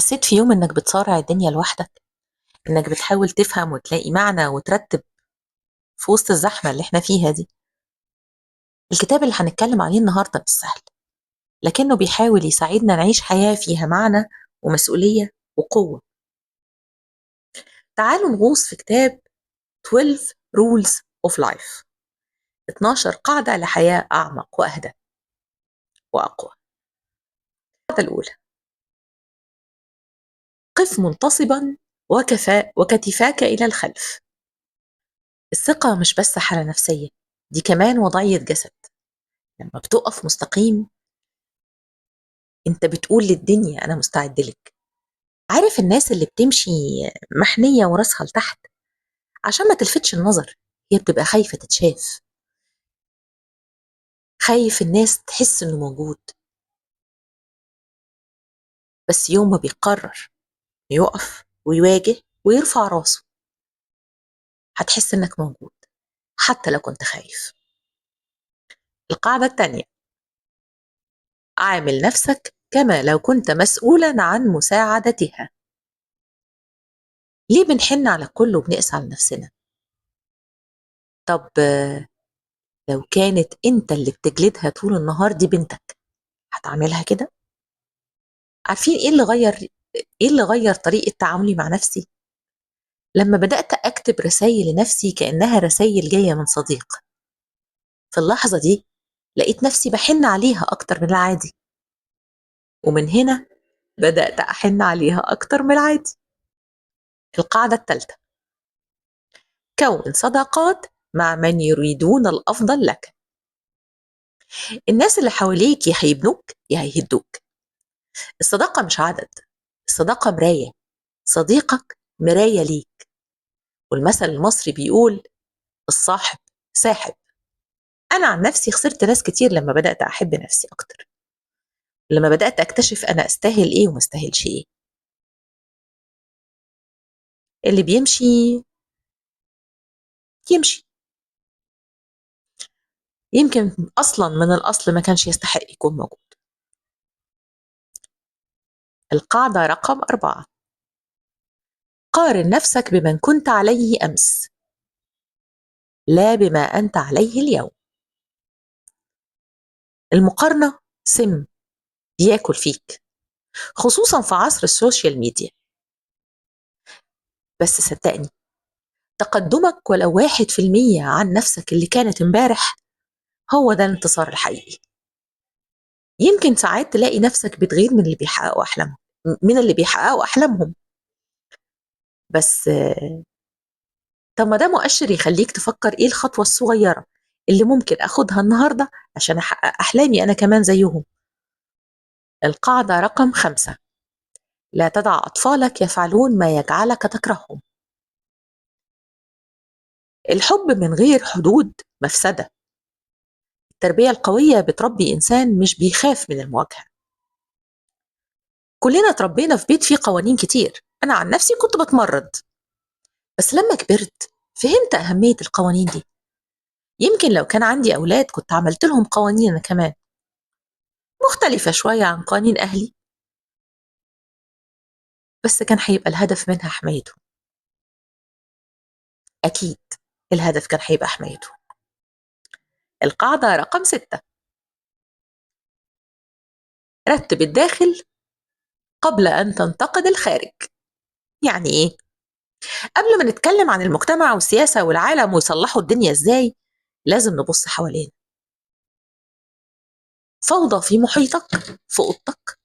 حسيت في يوم إنك بتصارع الدنيا لوحدك، إنك بتحاول تفهم وتلاقي معنى وترتب في وسط الزحمة اللي إحنا فيها دي. الكتاب اللي هنتكلم عليه النهاردة مش سهل، لكنه بيحاول يساعدنا نعيش حياة فيها معنى ومسؤولية وقوة. تعالوا نغوص في كتاب 12 Rules of Life، 12 قاعدة لحياة أعمق وأهدى وأقوى. القاعدة الأولى: قف منتصبا وكتفاك إلى الخلف. الثقة مش بس حالة نفسية، دي كمان وضعية جسد. لما بتقف مستقيم انت بتقول للدنيا انا مستعد لك. عارف الناس اللي بتمشي محنية وراسها لتحت عشان ما تلفتش النظر؟ هي بتبقى خايفة تتشاف، خايف الناس تحس انه موجود. بس يوم ما بيقرر يقف ويواجه ويرفع راسه هتحس انك موجود حتى لو كنت خايف. القاعدة التانية: عامل نفسك كما لو كنت مسؤولا عن مساعدتها. ليه بنحن على كله وبنقسى على نفسنا؟ طب لو كانت انت اللي بتجلدها طول النهار دي بنتك، هتعملها كده؟ عارفين ايه اللي غير طريقة تعاملي مع نفسي؟ لما بدأت أكتب رسائل لنفسي كأنها رسائل جاية من صديق. في اللحظة دي لقيت نفسي بحن عليها أكتر من العادي، ومن هنا بدأت أحن عليها أكتر من العادي. القاعدة الثالثة: كون صداقات مع من يريدون الأفضل لك. الناس اللي حواليك يا هيبنوك يا هيهدوك. الصداقة مش عدد، الصداقة مراية. صديقك مراية ليك، والمثل المصري بيقول الصاحب ساحب. أنا عن نفسي خسرت ناس كتير لما بدأت أحب نفسي أكتر، لما بدأت أكتشف أنا أستاهل إيه وما أستاهلش إيه. اللي بيمشي يمشي، يمكن أصلا من الأصل ما كانش يستحق يكون موجود. القاعدة رقم 4: قارن نفسك بمن كنت عليه أمس، لا بما أنت عليه اليوم. المقارنة سم بياكل فيك، خصوصا في عصر السوشيال ميديا. بس صدقني، تقدمك ولو 1% عن نفسك اللي كانت امبارح هو ده الانتصار الحقيقي. يمكن ساعات تلاقي نفسك بتغير من اللي بيحققوا أحلامهم، بس طب ما ده مؤشر يخليك تفكر إيه الخطوة الصغيرة اللي ممكن أخدها النهاردة عشان أحقق أحلامي أنا كمان زيهم. القاعدة رقم 5: لا تدع أطفالك يفعلون ما يجعلك تكرههم. الحب من غير حدود مفسدة. التربية القوية بتربي إنسان مش بيخاف من المواجهة. كلنا اتربينا في بيت فيه قوانين كتير. أنا عن نفسي كنت بتمرد، بس لما كبرت فهمت أهمية القوانين دي. يمكن لو كان عندي أولاد كنت عملت لهم قوانين أنا كمان، مختلفة شوية عن قوانين أهلي، بس كان هيبقى الهدف منها حمايتهم. أكيد الهدف كان هيبقى حمايتهم. القاعدة رقم 6: رتب الداخل قبل أن تنتقد الخارج. يعني إيه؟ قبل ما نتكلم عن المجتمع والسياسة والعالم ويصلحوا الدنيا إزاي، لازم نبص حوالينا. فوضى في محيطك في أوضتك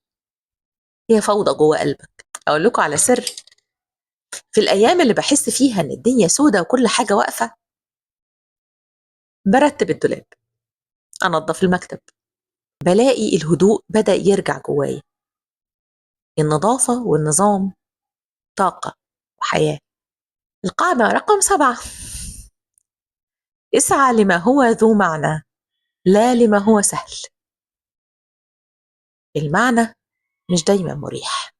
هي فوضى جوه قلبك. أقول لكم على سر: في الأيام اللي بحس فيها إن الدنيا سودة وكل حاجة واقفة، برتب الدولاب، أنظف المكتب، بلاقي الهدوء بدأ يرجع جوايا. النظافة والنظام طاقة وحياة. القاعدة رقم 7: اسعى لما هو ذو معنى لا لما هو سهل. المعنى مش دايما مريح،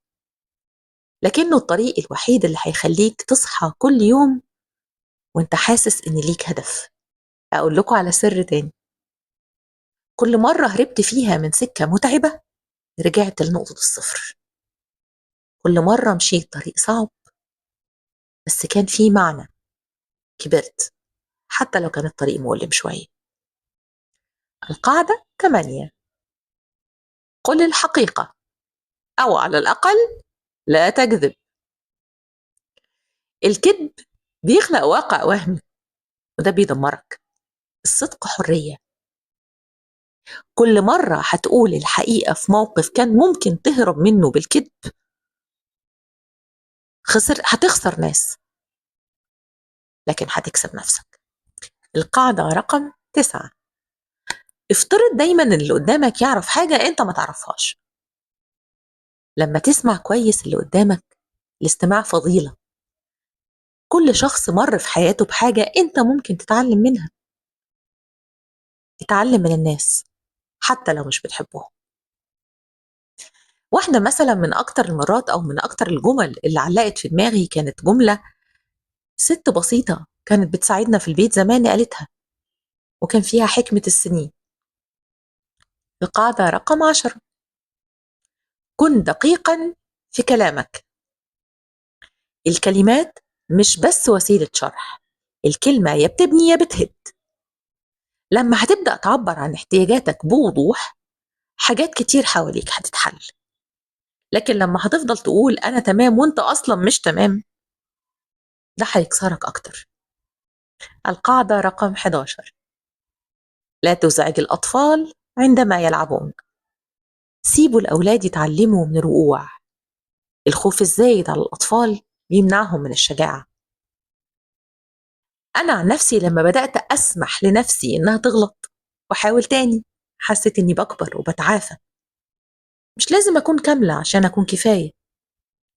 لكنه الطريق الوحيد اللي هيخليك تصحى كل يوم وانت حاسس ان ليك هدف. اقول لكم على سر تاني: كل مرة هربت فيها من سكة متعبة رجعت لنقطة الصفر. كل مرة مشيت طريق صعب بس كان فيه معنى. كبرت حتى لو كان الطريق مؤلم شوية. القاعدة 8: قل الحقيقة، أو على الأقل لا تكذب. الكذب بيخلق واقع وهمي وده بيدمرك. الصدق حرية. كل مرة هتقول الحقيقة في موقف كان ممكن تهرب منه بالكذب هتخسر ناس، لكن هتكسب نفسك. القاعدة رقم 9: افترض دايما ان اللي قدامك يعرف حاجة انت ما تعرفهاش. لما تسمع كويس اللي قدامك، الاستماع فضيلة. كل شخص مر في حياته بحاجة انت ممكن تتعلم منها. اتعلم من الناس حتى لو مش بتحبهم. واحدة مثلا من أكتر المرات أو من أكتر الجمل اللي علقت في دماغي كانت جملة ست بسيطة كانت بتساعدنا في البيت زمان قالتها، وكان فيها حكمة السنين. القاعدة رقم 10: كن دقيقا في كلامك. الكلمات مش بس وسيلة شرح، الكلمة يا بتبني يا بتهد. لما هتبدأ تعبر عن احتياجاتك بوضوح، حاجات كتير حواليك هتتحل. لكن لما هتفضل تقول أنا تمام وأنت أصلا مش تمام، ده هيكسرك أكتر. القاعدة رقم 11: لا تزعج الأطفال عندما يلعبون. سيبوا الأولاد يتعلموا من الوقوع. الخوف الزايد على الأطفال بيمنعهم من الشجاعة. أنا عن نفسي لما بدأت أسمح لنفسي إنها تغلط وأحاول تاني، حسيت إني بكبر وبتعافى. مش لازم أكون كاملة عشان أكون كفاية.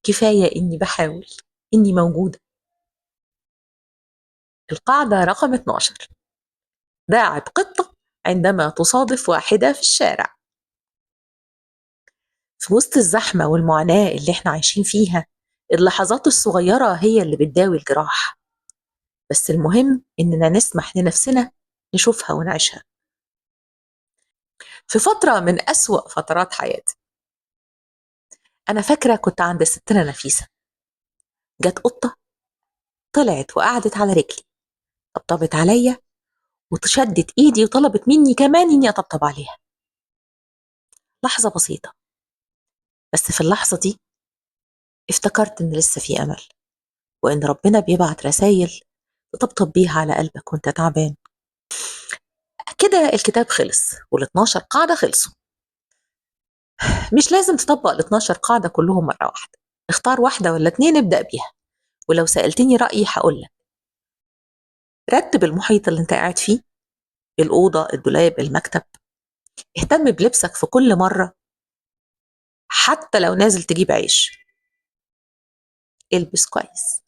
كفاية إني بحاول، إني موجودة. القاعدة رقم 12: داعب قطة عندما تصادف واحدة في الشارع. في وسط الزحمة والمعاناة اللي احنا عايشين فيها، اللحظات الصغيرة هي اللي بتداوي الجراح. بس المهم إننا نسمح لنفسنا نشوفها ونعيشها. في فترة من أسوأ فترات حياتي، أنا فاكرة كنت عند ستنا نفيسة. جت قطة طلعت وقعدت على رجلي، طبطبت عليا وشدت إيدي وطلبت مني كمان إني أطبطب عليها. لحظة بسيطة، بس في اللحظة دي افتكرت إن لسه في أمل، وإن ربنا بيبعت رسايل تطبطب بيها على قلبك وإنت تعبان. كده الكتاب خلص وال12 قاعدة خلصوا. مش لازم تطبق ال12 قاعدة كلهم مرة واحدة. اختار واحدة ولا اتنين ابدأ بيها. ولو سألتني رأيي هقولك: رتب المحيط اللي انت قاعد فيه، الأوضة، الدولاب، المكتب. اهتم بلبسك في كل مرة، حتى لو نازل تجيب عيش البس كويس.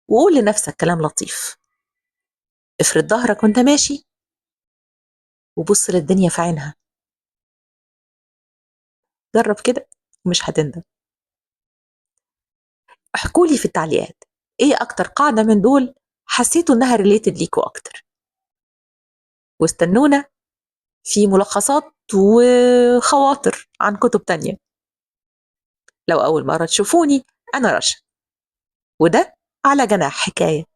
وقول لنفسك كلام لطيف. افرد ظهرك وانت ماشي وبص للدنيا في عينها. جرب كده ومش هتندم. احكولي في التعليقات ايه اكتر قاعدة من دول حسيتوا انها ريليتد ليكوا اكتر. واستنونا في ملخصات وخواطر عن كتب تانية. لو أول مرة تشوفوني، أنا رشا، وده على جناح حكاية.